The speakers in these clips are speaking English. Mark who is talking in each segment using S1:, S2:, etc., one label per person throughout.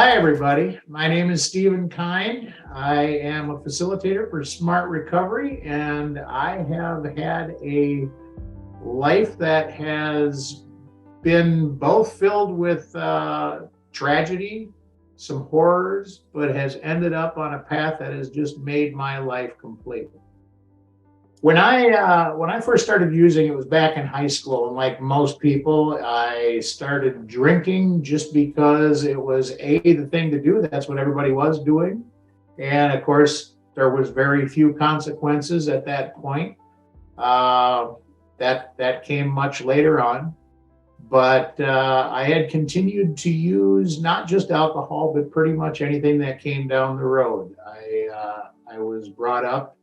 S1: hi, everybody. My name is Stephen Kind. I am a facilitator for SMART Recovery, and I have had a life that has been both filled with tragedy, some horrors, but has ended up on a path that has just made my life complete. When I first started using, it was back in high school, and like most people, I started drinking just because it was the thing to do. That's what everybody was doing, and of course, there was very few consequences at that point. That came much later on, but I had continued to use not just alcohol, but pretty much anything that came down the road. I was brought up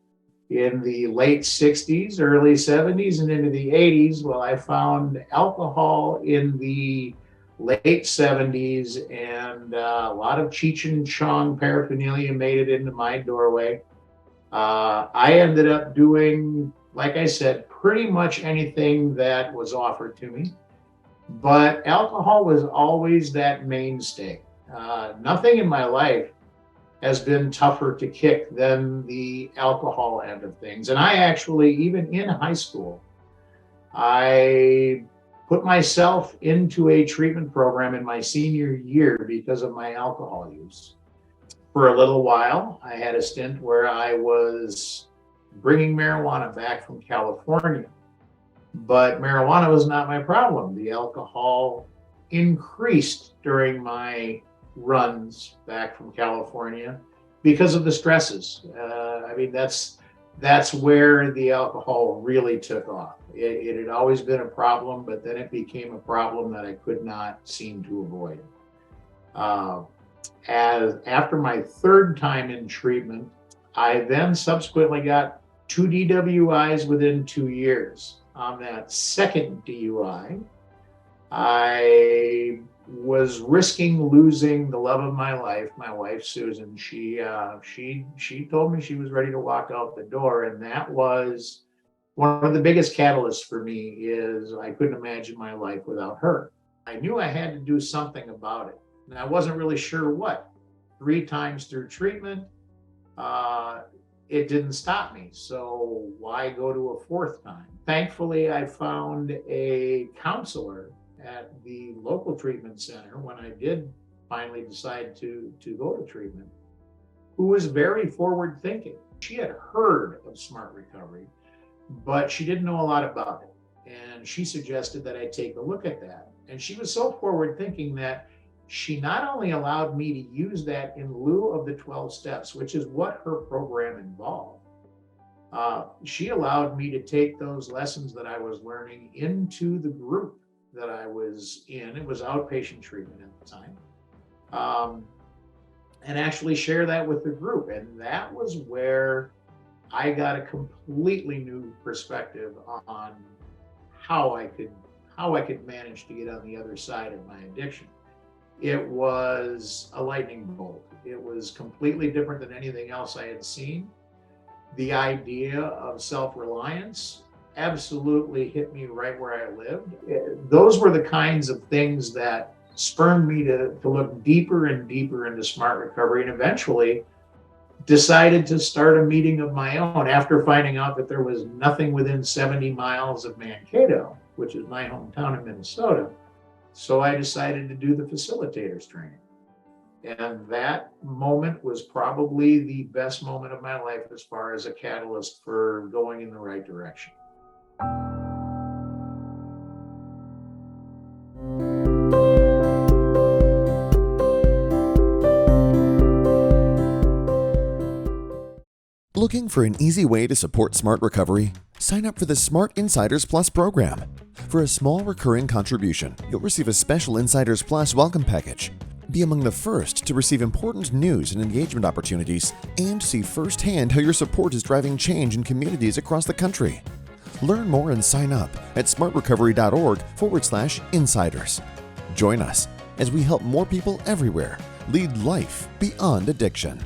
S1: in the late 60s, early 70s, and into the 80s. Well, I found alcohol in the late 70s, and a lot of Cheech and Chong paraphernalia made it into my doorway. I ended up doing, like I said, pretty much anything that was offered to me, but alcohol was always that mainstay. Nothing in my life has been tougher to kick than the alcohol end of things. And I actually, even in high school, I put myself into a treatment program in my senior year because of my alcohol use. For a little while, I had a stint where I was bringing marijuana back from California, but marijuana was not my problem. The alcohol increased during my runs back from California because of the stresses. That's where the alcohol really took off. It had always been a problem, but then it became a problem that I could not seem to avoid. As after my third time in treatment, I then subsequently got 2 DWIs within 2 years. On that second DUI, I was risking losing the love of my life, my wife Susan. She told me she was ready to walk out the door, and that was one of the biggest catalysts for me. Is I couldn't imagine my life without her. I knew I had to do something about it, and I wasn't really sure what. 3 times through treatment, it didn't stop me. So why go to a 4th time? Thankfully, I found a counselor at the local treatment center when I did finally decide to go to treatment, who was very forward thinking. She had heard of SMART Recovery, but she didn't know a lot about it. And she suggested that I take a look at that. And she was so forward thinking that she not only allowed me to use that in lieu of the 12 steps, which is what her program involved, she allowed me to take those lessons that I was learning into the group that I was in. It was outpatient treatment at the time, and actually share that with the group. And that was where I got a completely new perspective on how I could manage to get on the other side of my addiction. It was a lightning bolt. It was completely different than anything else I had seen. The idea of self-reliance absolutely hit me right where I lived. Those were the kinds of things that spurred me to look deeper and deeper into SMART Recovery, and eventually decided to start a meeting of my own after finding out that there was nothing within 70 miles of Mankato, which is my hometown in Minnesota. So I decided to do the facilitators training. And that moment was probably the best moment of my life as far as a catalyst for going in the right direction.
S2: Looking for an easy way to support SMART Recovery? Sign up for the SMART Insiders Plus program. For a small recurring contribution, you'll receive a special Insiders Plus welcome package. Be among the first to receive important news and engagement opportunities, and see firsthand how your support is driving change in communities across the country. Learn more and sign up at smartrecovery.org/insiders. Join us as we help more people everywhere lead life beyond addiction.